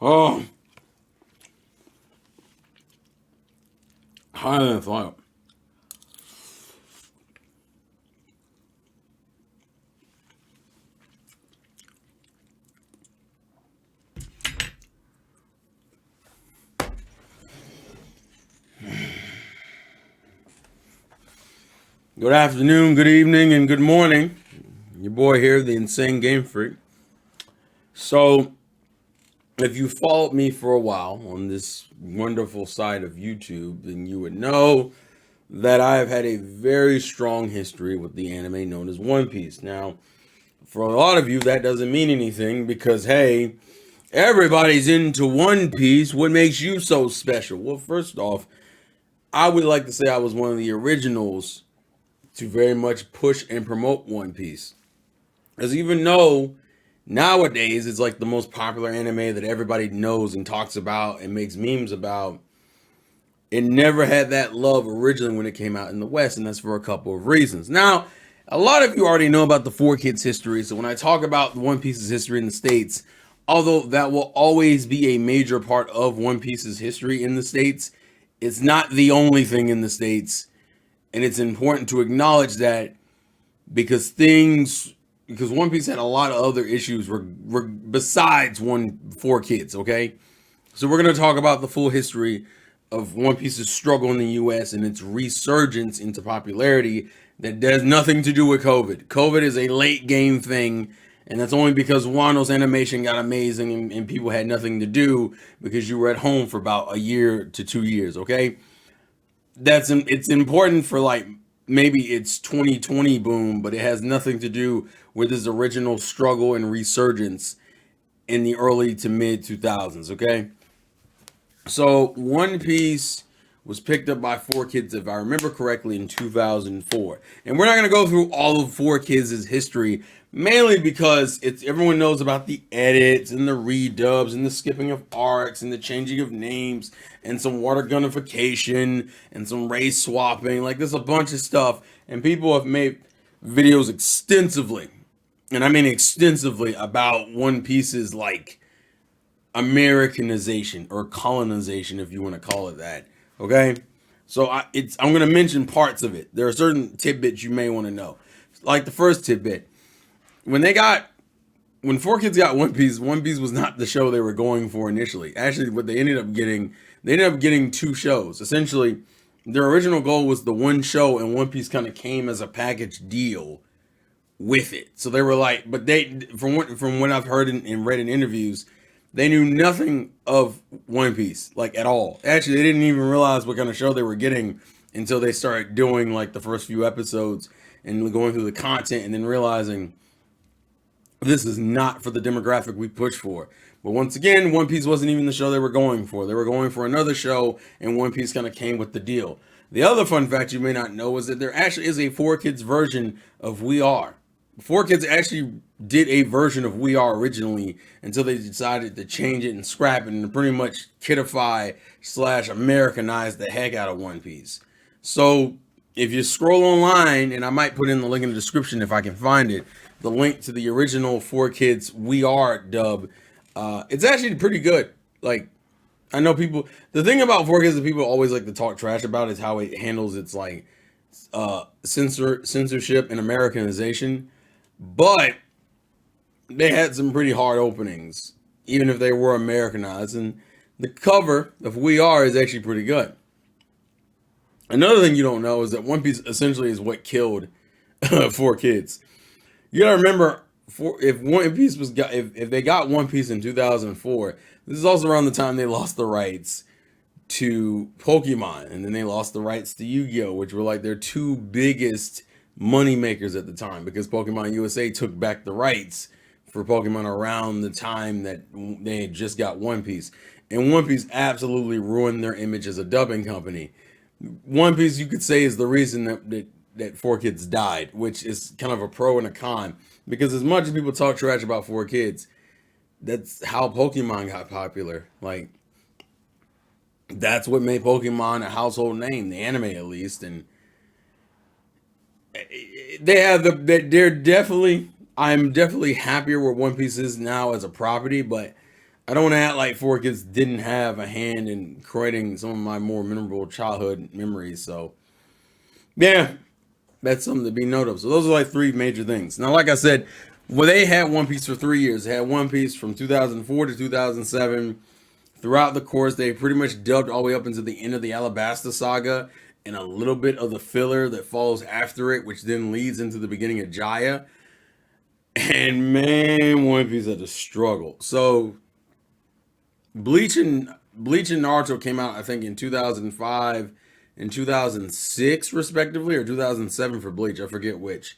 Oh, higher than I thought. Good afternoon, good evening, and good morning. Your boy here, the Insane Game Freak. So, if you followed me for a while on this wonderful side of YouTube, then you would know that I've had a very strong history with the anime known as One Piece. Now, for a lot of you, that doesn't mean anything because, hey, everybody's into One Piece. What makes you so special? Well, first off, I would like to say I was one of the originals to very much push and promote One Piece. As even though nowadays it's like the most popular anime that everybody knows and talks about and makes memes about, it never had that love originally when it came out in the West, and that's for a couple of reasons. Now, a lot of you already know about the Four Kids history, so when I talk about One Piece's history in the States, although that will always be a major part of One Piece's history in the States, it's not the only thing in the States. And it's important to acknowledge that because One Piece had a lot of other issues besides Four Kids, okay? So we're going to talk about the full history of One Piece's struggle in the US and its resurgence into popularity that has nothing to do with COVID. COVID is a late game thing, and that's only because Wano's animation got amazing and people had nothing to do because you were at home for about a year to 2 years, okay? It's important for like maybe it's 2020 boom, but it has nothing to do with his original struggle and resurgence in the early to mid 2000s, okay? So One Piece was picked up by Four Kids, if I remember correctly, in 2004. And we're not going to go through all of Four Kids' history, mainly because everyone knows about the edits and the redubs and the skipping of arcs and the changing of names and some water gunification and some race swapping. Like, there's a bunch of stuff, and people have made videos extensively, and I mean extensively, about One Piece's like Americanization or colonization, if you want to call it that. Okay, so I'm going to mention parts of it. There are certain tidbits you may want to know. Like the first tidbit, when Four Kids got One Piece was not the show they were going for initially. Actually, what they ended up getting two shows. Essentially, their original goal was the one show, and One Piece kind of came as a package deal with it. So they were like, but from what I've heard and read in interviews, they knew nothing of One Piece, like, at all. Actually, they didn't even realize what kind of show they were getting until they started doing, like, the first few episodes and going through the content and then realizing this is not for the demographic we push for. But once again, One Piece wasn't even the show they were going for. They were going for another show, and One Piece kind of came with the deal. The other fun fact you may not know is that there actually is a Four Kids version of We Are. Four Kids actually did a version of We Are originally until they decided to change it and scrap it and pretty much kidify / Americanize the heck out of One Piece. So if you scroll online, and I might put in the link in the description if I can find it, the link to the original Four Kids We Are dub, it's actually pretty good. Like, I know people, the thing about Four Kids that people always like to talk trash about is how it handles its like censorship and Americanization. But they had some pretty hard openings, even if they were Americanized. And the cover of We Are is actually pretty good. Another thing you don't know is that One Piece essentially is what killed Four Kids. You gotta remember, if they got One Piece in 2004, this is also around the time they lost the rights to Pokemon, and then they lost the rights to Yu-Gi-Oh, which were like their two biggest money makers at the time, because Pokemon USA took back the rights for Pokemon around the time that they had just got One Piece. And One Piece absolutely ruined their image as a dubbing company. One Piece, you could say, is the reason that Four Kids died, which is kind of a pro and a con, because as much as people talk trash about Four Kids, that's how Pokemon got popular. Like, that's what made Pokemon a household name, the anime at least. And they're definitely, I'm definitely happier where One Piece is now as a property, but I don't want to act like Four Kids didn't have a hand in creating some of my more memorable childhood memories. So, yeah, that's something to be noted of. So those are like three major things. Now, like I said, well, they had One Piece for 3 years. They had One Piece from 2004 to 2007. Throughout the course, they pretty much dubbed all the way up into the end of the Alabasta saga and a little bit of the filler that follows after it, which then leads into the beginning of Jaya. And man, One Piece had to struggle. So Bleach and Naruto came out, I think, in 2005 and 2006, respectively, or 2007 for Bleach. I forget which,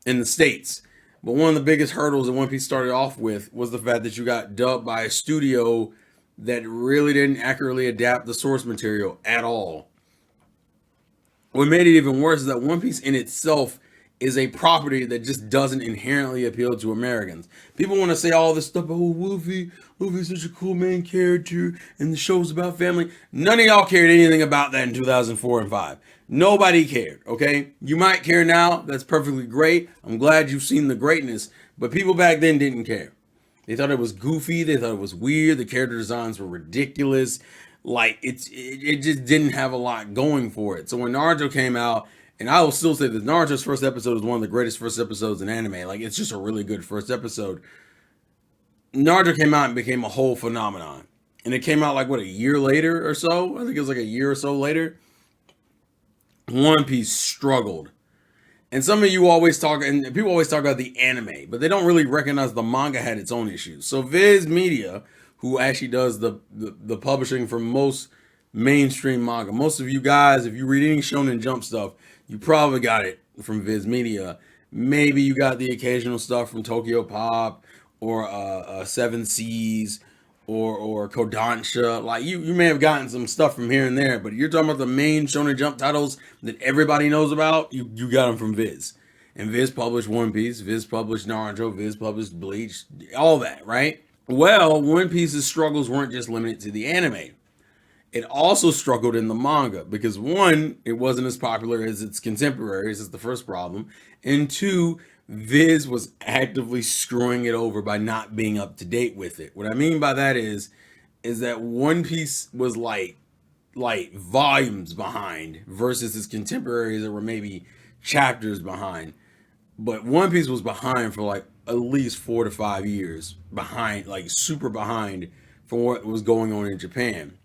in the States. But one of the biggest hurdles that One Piece started off with was the fact that you got dubbed by a studio that really didn't accurately adapt the source material at all. What made it even worse is that One Piece in itself is a property that just doesn't inherently appeal to Americans. People want to say all this stuff, oh, Luffy's such a cool main character, and the show's about family. None of y'all cared anything about that in 2004 and 5. Nobody cared, okay? You might care now. That's perfectly great. I'm glad you've seen the greatness, but people back then didn't care. They thought it was goofy. They thought it was weird. The character designs were ridiculous. Like, it just didn't have a lot going for it. So when Naruto came out, and I will still say that Naruto's first episode is one of the greatest first episodes in anime. Like, it's just a really good first episode. Naruto came out and became a whole phenomenon. And it came out like, what, a year later or so? I think it was like a year or so later. One Piece struggled. And some of you always talk, and people always talk about the anime, but they don't really recognize the manga had its own issues. So Viz Media, who actually does the publishing for most mainstream manga, most of you guys, if you read any Shonen Jump stuff, you probably got it from Viz Media. Maybe you got the occasional stuff from Tokyo Pop or Seven Seas or Kodansha. Like you may have gotten some stuff from here and there, but you're talking about the main Shonen Jump titles that everybody knows about. You got them from Viz, and Viz published One Piece, Viz published Naruto, Viz published Bleach, all that, right? Well, One Piece's struggles weren't just limited to the anime. It also struggled in the manga because one, it wasn't as popular as its contemporaries. Is the first problem, and two, Viz was actively screwing it over by not being up to date with it. What I mean by that is that One Piece was like volumes behind versus its contemporaries that were maybe chapters behind. But One Piece was behind for like at least 4 to 5 years behind, like super behind from what was going on in Japan.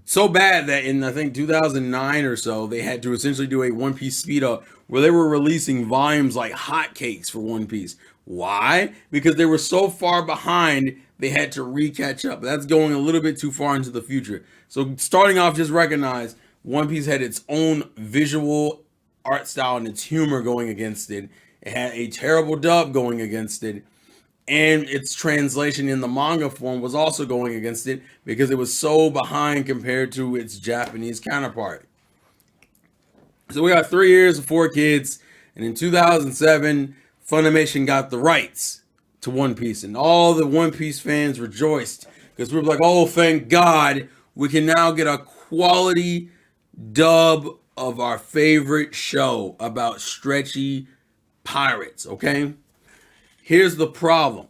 So bad that in, I think, 2009 or so, they had to essentially do a One Piece speed up where they were releasing volumes like hotcakes for One Piece. Why? Because they were so far behind, they had to re-catch up. That's going a little bit too far into the future. So starting off, just recognize One Piece had its own visual art style and its humor going against it. It had a terrible dub going against it. And its translation in the manga form was also going against it because it was so behind compared to its Japanese counterpart. So we got 3 years of Four Kids, and in 2007, Funimation got the rights to One Piece, and all the One Piece fans rejoiced because we were like, oh, thank God, we can now get a quality dub of our favorite show about stretchy pirates, okay? Here's the problem.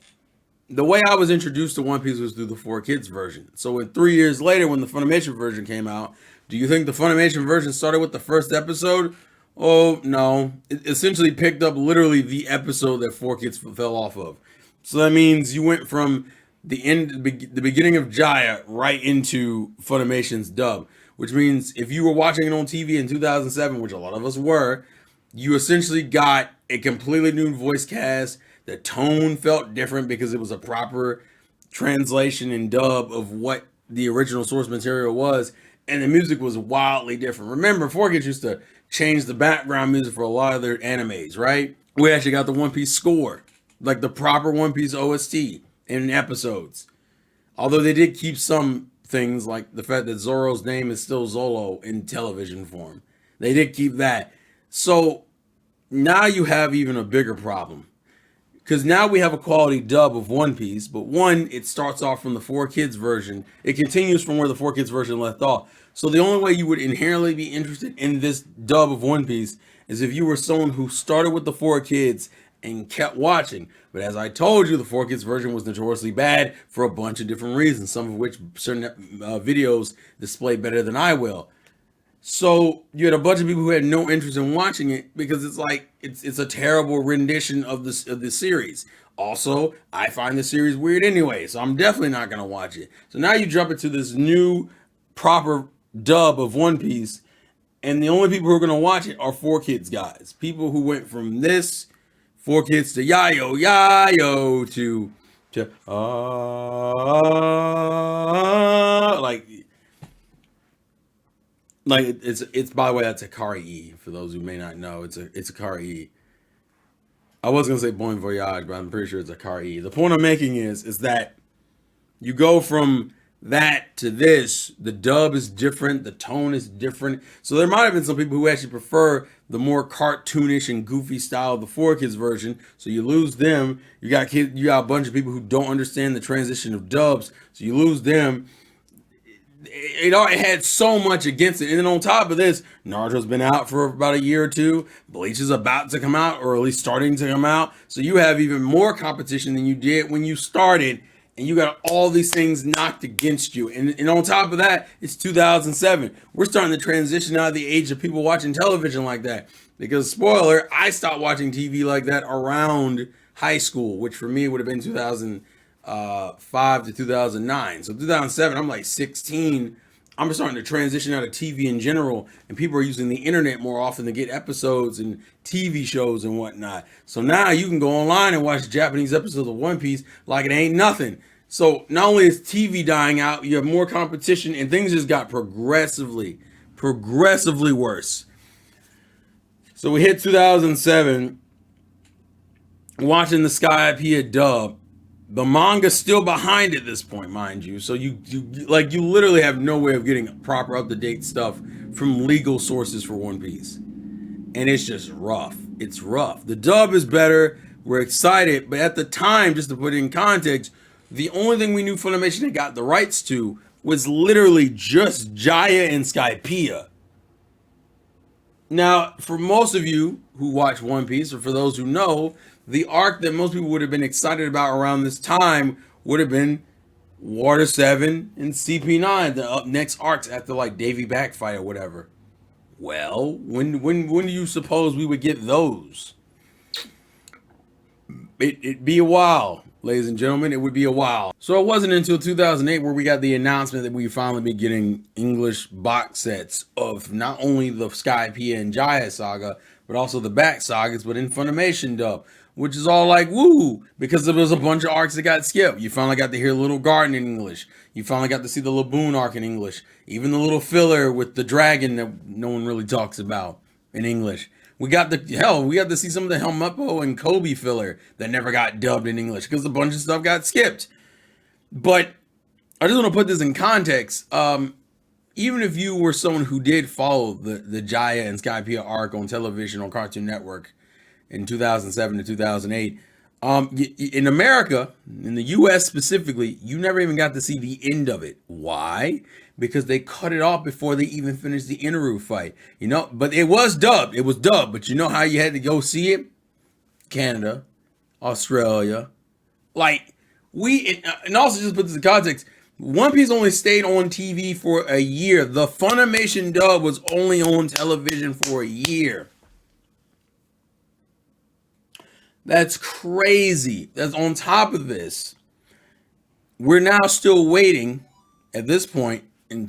The way I was introduced to One Piece was through the Four Kids version. So 3 years later, when the Funimation version came out, do you think the Funimation version started with the first episode? Oh, no. It essentially picked up literally the episode that Four Kids fell off of. So that means you went from the beginning of Jaya right into Funimation's dub, which means if you were watching it on TV in 2007, which a lot of us were, you essentially got a completely new voice cast. The tone felt different because it was a proper translation and dub of what the original source material was, and the music was wildly different. Remember, Four Kids used to change the background music for a lot of their animes, right? We actually got the One Piece score, like the proper One Piece OST in episodes. Although they did keep some things, like the fact that Zoro's name is still Zolo in television form. They did keep that. So now you have even a bigger problem. Because now we have a quality dub of One Piece, but one, it starts off from the Four Kids version. It continues from where the Four Kids version left off. So the only way you would inherently be interested in this dub of One Piece is if you were someone who started with the Four Kids and kept watching. But as I told you, the 4Kids version was notoriously bad for a bunch of different reasons, some of which certain videos display better than I will. So you had a bunch of people who had no interest in watching it because it's like it's a terrible rendition of the series. Also, I find the series weird anyway, so I'm definitely not gonna watch it. So now you jump into this new proper dub of One Piece, and the only people who are gonna watch it are 4Kids guys. People who went from this 4Kids to Yayo Yayo to like it's by the way, that's Akari E. For those who may not know, it's Akari E. I was gonna say Bon Voyage, but I'm pretty sure it's Akari E. The point I'm making is that you go from that to this. The dub is different, the tone is different. So there might have been some people who actually prefer the more cartoonish and goofy style of the 4Kids version. So you lose them. You got a bunch of people who don't understand the transition of dubs. So you lose them. It had so much against it. And then on top of this, Naruto's been out for about a year or two. Bleach is about to come out, or at least starting to come out. So you have even more competition than you did when you started. And you got all these things knocked against you. And on top of that, it's 2007. We're starting to transition out of the age of people watching television like that. Because, spoiler, I stopped watching TV like that around high school, which for me would have been 2005 to 2009. So 2007, I'm like 16. I'm starting to transition out of TV in general, and people are using the internet more often to get episodes and TV shows and whatnot. So now you can go online and watch Japanese episodes of One Piece like it ain't nothing. So not only is TV dying out, you have more competition, and things just got progressively worse. So we hit 2007, watching the Skypiea dub. The manga's still behind at this point, mind you. So you literally have no way of getting proper up-to-date stuff from legal sources for One Piece. And it's just rough. It's rough. The dub is better. We're excited. But at the time, just to put it in context, the only thing we knew Funimation had got the rights to was literally just Jaya and Skypiea. Now, for most of you who watch One Piece, or for those who know, the arc that most people would have been excited about around this time would have been Water 7 and CP9, the next arcs after like Davy Back fight or whatever. Well, when do you suppose we would get those? It'd be a while, ladies and gentlemen. It would be a while. So it wasn't until 2008 where we got the announcement that we finally be getting English box sets of not only the Skypiea and Jaya saga, but also the back sagas, but in Funimation dub. Which is all like, woo, because there was a bunch of arcs that got skipped. You finally got to hear Little Garden in English. You finally got to see the Laboon arc in English. Even the little filler with the dragon that no one really talks about in English. We got to see some of the Helmeppo and Kobe filler that never got dubbed in English because a bunch of stuff got skipped. But I just want to put this in context. Even if you were someone who did follow the Jaya and Skypiea arc on television on Cartoon Network in 2007 to 2008, in America, in the US specifically, you never even got to see the end of it. Why? Because they cut it off before they even finished the Inaru fight. But it was dubbed. But you know how you had to go see it? Canada, Australia. And also just put this in context, One Piece only stayed on TV for a year. The Funimation dub was only on television for a year. That's crazy. That's on top of this. We're now still waiting at this point in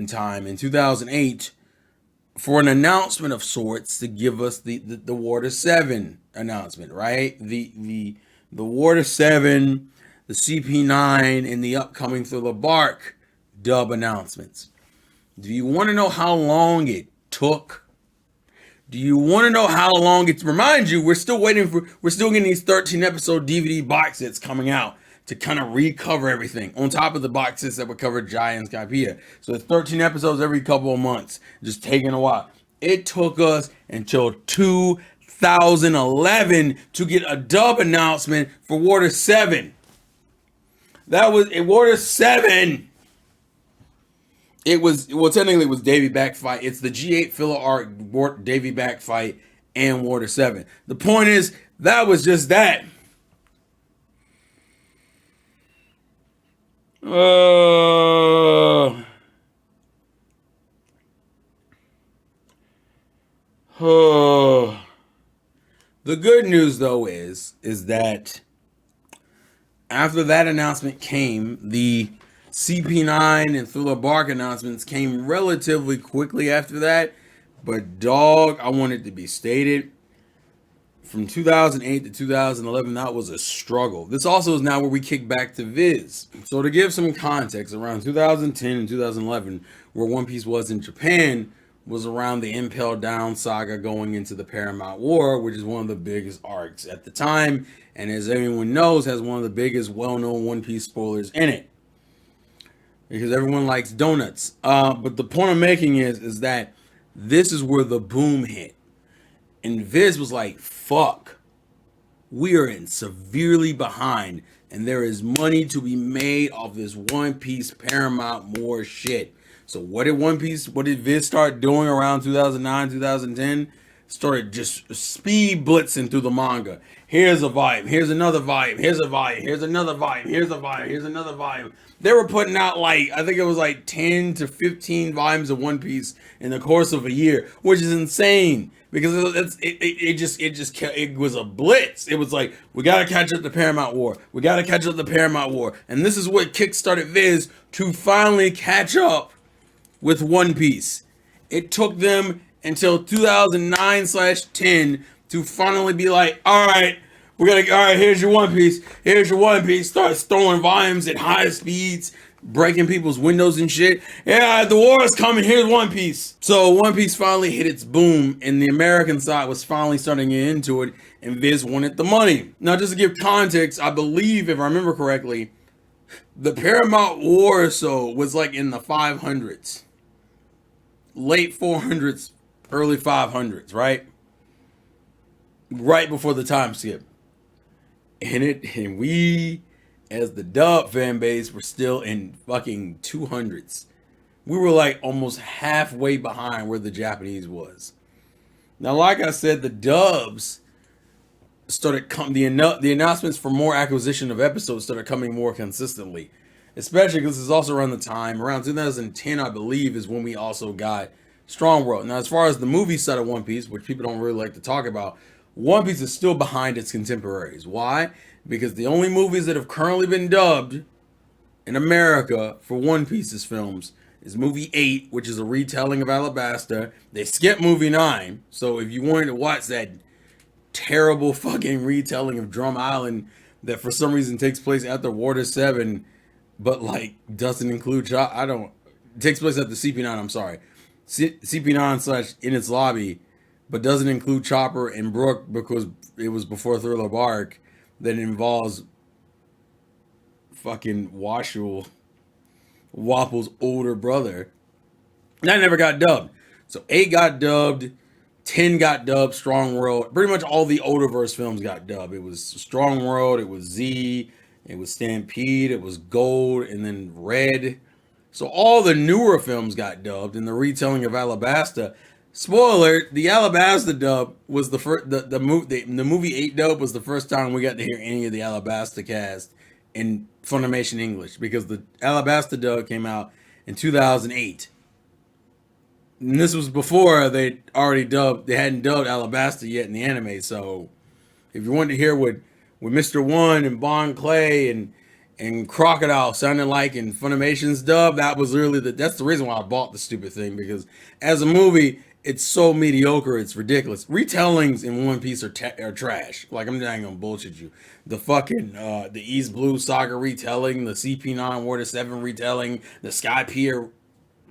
time in 2008 for an announcement of sorts to give us the Water 7 announcement, right? The Water 7, the CP9, and the upcoming Thriller Bark dub announcements. Do you want to know how long it took? Do you want to know how long it's? Remind you, we're still getting these 13 episode DVD box sets coming out to kind of recover everything on top of the box sets that would cover Jaya and Skypiea. So it's 13 episodes every couple of months, just taking a while. It took us until 2011 to get a dub announcement for Water 7. That was in Water 7. Technically it was Davy Back fight. It's the G8 filler arc Davy Back fight and Water 7. The point is, that was just that. Uh, uh, the good news though is that after that announcement came, the CP9 and Thriller Bark announcements came relatively quickly after that. But dog, I want it to be stated, from 2008 to 2011, that was a struggle. This also is now where we kick back to Viz. So to give some context, around 2010 and 2011, where One Piece was in Japan, was around the Impel Down saga going into the Paramount War, which is one of the biggest arcs at the time, and as everyone knows, has one of the biggest well-known One Piece spoilers in it. Because everyone likes donuts. But the point I'm making is that this is where the boom hit. And Viz was like, fuck, we are in severely behind, and there is money to be made off this One Piece Paramount War shit. So what did Viz start doing around 2009, 2010? Started just speed blitzing through the manga. Here's a volume, here's another volume, here's a volume, here's another volume, here's a volume, here's another volume. They were putting out like, I think it was like 10 to 15 volumes of One Piece in the course of a year, which is insane. Because it was a blitz. It was like, we gotta catch up the Paramount War. We gotta catch up the Paramount War. And this is what kickstarted Viz to finally catch up with One Piece. It took them until 2009/10 to finally be like, all right, here's your One Piece. Here's your One Piece. Starts throwing volumes at high speeds, breaking people's windows and shit. Yeah, the war is coming. Here's One Piece. So One Piece finally hit its boom, and the American side was finally starting to get into it, and Viz wanted the money. Now, just to give context, I believe, if I remember correctly, the Paramount War or so was like in the 500s. Late 400s, early 500s, right? Right before the time skip. And we, as the dub fan base, were still in fucking 200s. We were like almost halfway behind where the Japanese was. Now, like I said, the dubs started the announcements for more acquisition of episodes started coming more consistently. Especially because this is also around the time, around 2010, I believe, is when we also got Strong World. Now, as far as the movie side of One Piece, which people don't really like to talk about, One Piece is still behind its contemporaries. Why? Because the only movies that have currently been dubbed in America for One Piece's films is movie 8, which is a retelling of Alabasta. They skipped movie 9. So if you wanted to watch that terrible fucking retelling of Drum Island that for some reason takes place after Water 7, but like doesn't include it takes place at the CP9, I'm sorry. CP9 / in its lobby, but doesn't include Chopper and Brook because it was before Thriller Bark, that involves fucking Wapple's older brother. That never got dubbed. So 8 got dubbed, 10 got dubbed, Strong World. Pretty much all the Olderverse films got dubbed. It was Strong World, it was Z, it was Stampede, it was Gold, and then Red. So all the newer films got dubbed, and the retelling of Alabasta. Spoiler: the Alabasta dub was the first. The movie 8 dub was the first time we got to hear any of the Alabasta cast in Funimation English, because the Alabasta dub came out in 2008, and this was before they hadn't dubbed Alabasta yet in the anime. So if you wanted to hear what Mr. One and Bon Clay and Crocodile sounded like in Funimation's dub, that's the reason why I bought the stupid thing, because as a movie, it's so mediocre, it's ridiculous. Retellings in One Piece are trash. Like, I'm not gonna bullshit you. The fucking the East Blue Saga retelling, the CP9 Water 7 retelling, the Sky Pier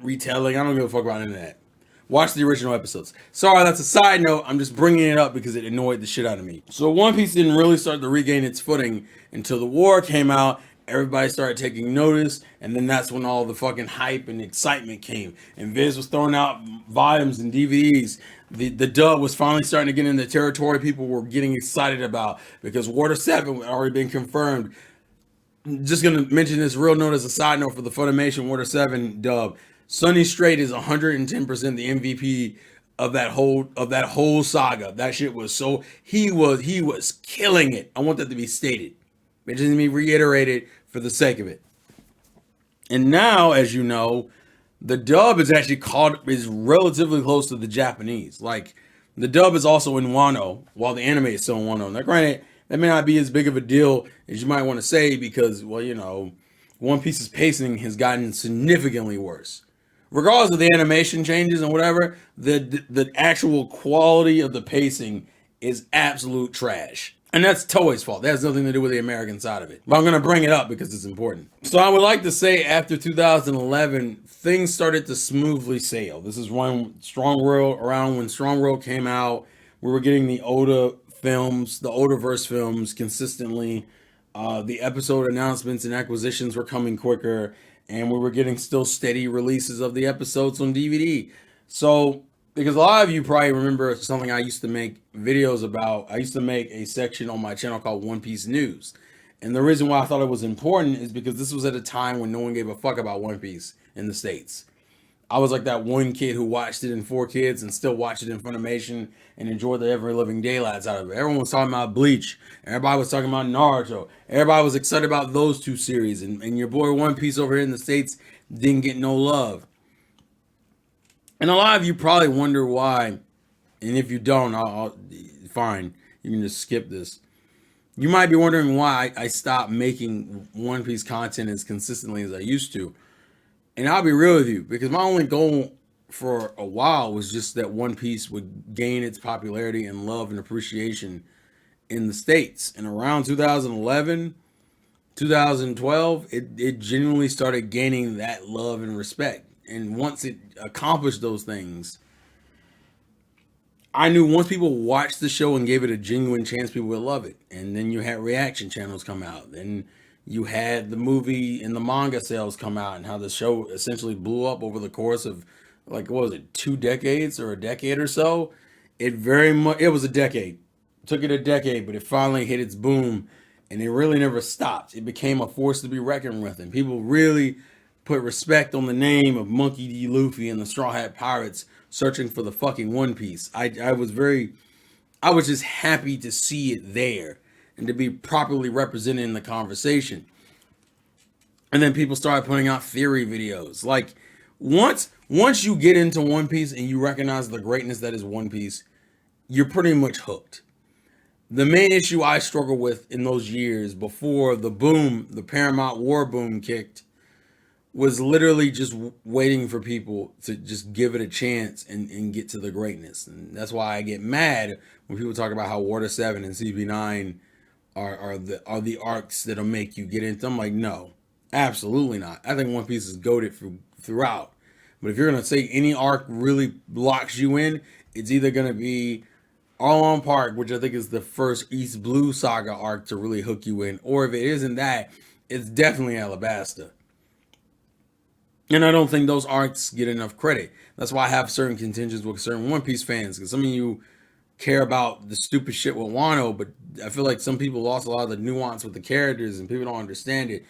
retelling, I don't give a fuck about any of that. Watch the original episodes. Sorry, that's a side note. I'm just bringing it up because it annoyed the shit out of me. So One Piece didn't really start to regain its footing until the war came out. Everybody started taking notice, and then that's when all the fucking hype and excitement came. And Viz was throwing out volumes and DVDs. The dub was finally starting to get in the territory people were getting excited about, because Water 7 had already been confirmed. Just going to mention this real note as a side note for the Funimation Water 7 dub. Sonny Strait is 110% the MVP of that whole saga. That shit was so he was killing it. I want that to be stated. It doesn't be reiterated for the sake of it. And now, as you know, the dub is relatively close to the Japanese. Like the dub is also in Wano, while the anime is still in Wano. Now, granted, that may not be as big of a deal as you might want to say because, well, One Piece's pacing has gotten significantly worse. Regardless of the animation changes and whatever, the actual quality of the pacing is absolute trash. And that's Toei's fault. That has nothing to do with the American side of it. But I'm going to bring it up because it's important. So I would like to say after 2011, things started to smoothly sail. This is when Strong World came out. We were getting the Oda films, the Odaverse films consistently. The episode announcements and acquisitions were coming quicker. And we were getting still steady releases of the episodes on DVD. So because a lot of you probably remember something I used to make videos about. I used to make a section on my channel called One Piece News. And the reason why I thought it was important is because this was at a time when no one gave a fuck about One Piece in the States. I was like that one kid who watched it in 4Kids and still watched it in Funimation and enjoyed the ever living daylights out of it. Everyone was talking about Bleach. Everybody was talking about Naruto. Everybody was excited about those two series. And your boy One Piece over here in the States didn't get no love. And a lot of you probably wonder why. And if you don't, I'll fine. You can just skip this. You might be wondering why I stopped making One Piece content as consistently as I used to. And I'll be real with you, because my only goal for a while was just that One Piece would gain its popularity and love and appreciation in the States. And around 2011, 2012, it genuinely started gaining that love and respect. And once it accomplished those things, I knew once people watched the show and gave it a genuine chance, people would love it. And then you had reaction channels come out. Then you had the movie and the manga sales come out, and how the show essentially blew up over the course of, like, what was it, 2 decades or a decade or so? It was a decade. It took it a decade, but it finally hit its boom, and it really never stopped. It became a force to be reckoned with, and people really put respect on the name of Monkey D. Luffy and the Straw Hat Pirates searching for the fucking One Piece. I was just happy to see it there and to be properly represented in the conversation. And then people started putting out theory videos. Like, once you get into One Piece and you recognize the greatness that is One Piece, you're pretty much hooked. The main issue I struggled with in those years before the boom, the Paramount War boom kicked, was literally just waiting for people to just give it a chance and get to the greatness. And that's why I get mad when people talk about how Water 7 and CP9 are the arcs that'll make you get into. I'm like, no, absolutely not. I think One Piece is goated throughout. But if you're gonna say any arc really locks you in, it's either gonna be Arlong Park, which I think is the first East Blue Saga arc to really hook you in, or if it isn't that, it's definitely Alabasta. And I don't think those arcs get enough credit. That's why I have certain contentions with certain One Piece fans, because some of you care about the stupid shit with Wano, but I feel like some people lost a lot of the nuance with the characters and people don't understand it.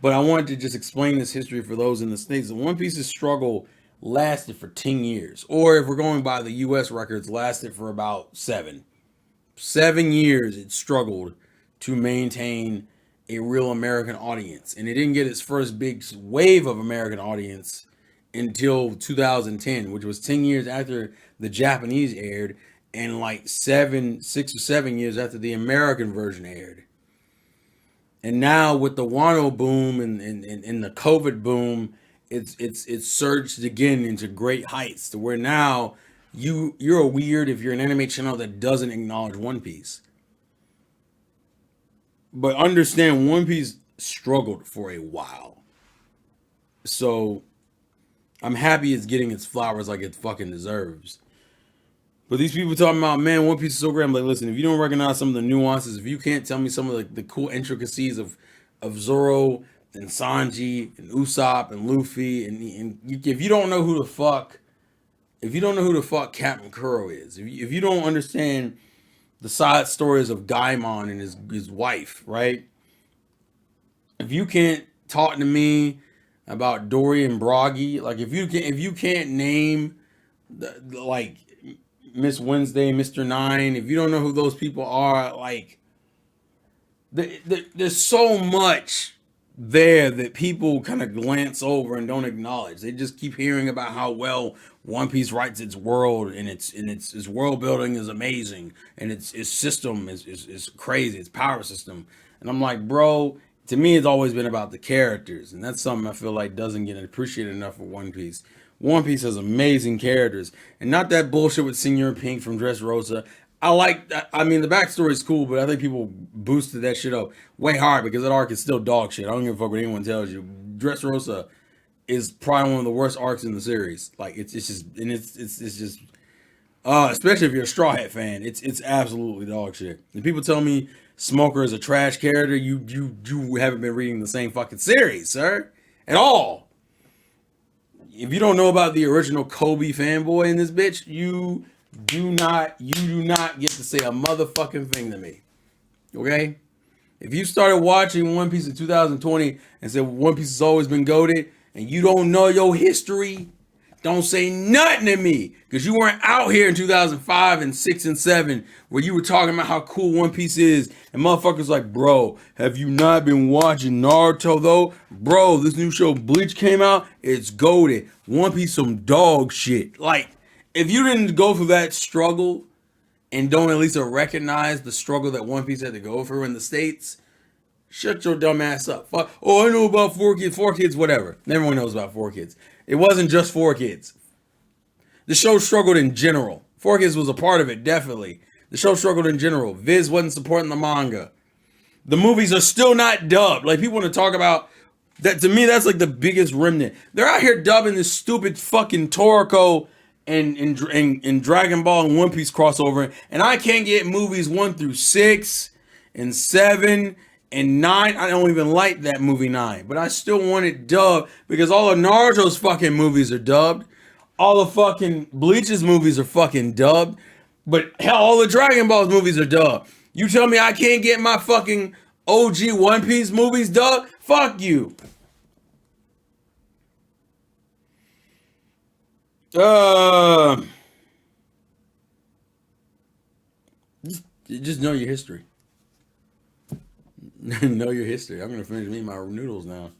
But I wanted to just explain this history for those in the States. The One Piece's struggle lasted for 10 years. Or if we're going by the US records, lasted for about 7. 7 years it struggled to maintain a real American audience. And it didn't get its first big wave of American audience until 2010, which was 10 years after the Japanese aired, and like 6 or 7 years after the American version aired. And now with the Wano boom and the COVID boom, it's surged again into great heights to where now you're a weird if you're an anime channel that doesn't acknowledge One Piece. But understand, One Piece struggled for a while. So I'm happy it's getting its flowers like it fucking deserves. But these people talking about, man, One Piece is so great. I'm like, listen, if you don't recognize some of the nuances, if you can't tell me some of the cool intricacies of Zoro and Sanji and Usopp and Luffy, if you don't know who the fuck Captain Kuro is, if you don't understand the side stories of Gaimon and his wife, right? If you can't talk to me about Dory and Broggy, like if you can't name like Miss Wednesday, Mr. Nine, if you don't know who those people are, like, there's so much there that people kind of glance over and don't acknowledge. They just keep hearing about how well One Piece writes its world, and its world building is amazing, and its system is crazy, its power system. And I'm like, bro, to me it's always been about the characters, and that's something I feel like doesn't get appreciated enough for One Piece. One Piece has amazing characters, and not that bullshit with Senor Pink from Dressrosa. I like that. I mean, the backstory is cool, but I think people boosted that shit up way hard because that arc is still dog shit. I don't give a fuck what anyone tells you. Dressrosa is probably one of the worst arcs in the series. Like it's just and it's just especially if you're a Straw Hat fan, it's absolutely dog shit. And people tell me Smoker is a trash character. You haven't been reading the same fucking series, sir, at all. If you don't know about the original Kobe fanboy in this bitch, you do not get to say a motherfucking thing to me. Okay? If you started watching One Piece in 2020 and said One Piece has always been goated and you don't know your history, don't say nothing to me. Because you weren't out here in 2005 and 6 and 7 where you were talking about how cool One Piece is. And motherfuckers like, bro, have you not been watching Naruto though? Bro, this new show Bleach came out. It's goated. One Piece some dog shit. Like, if you didn't go through that struggle and don't at least recognize the struggle that One Piece had to go through in the States, shut your dumb ass up. Fuck. Oh, I know about 4Kids. 4Kids, whatever. Everyone knows about 4Kids. It wasn't just 4Kids. The show struggled in general. 4Kids was a part of it, definitely. The show struggled in general. Viz wasn't supporting the manga. The movies are still not dubbed. Like, people want to talk about that. To me, that's like the biggest remnant. They're out here dubbing this stupid fucking Toriko and Dragon Ball and One Piece crossover, and I can't get movies 1 through 6 and 7 and 9. I don't even like that movie 9, but I still want it dubbed because all of Naruto's fucking movies are dubbed. All the fucking Bleach's movies are fucking dubbed. But hell, all the Dragon Ball's movies are dubbed. You tell me I can't get my fucking OG One Piece movies dubbed? Fuck you. Just know your history. Know your history. I'm gonna finish me my noodles now.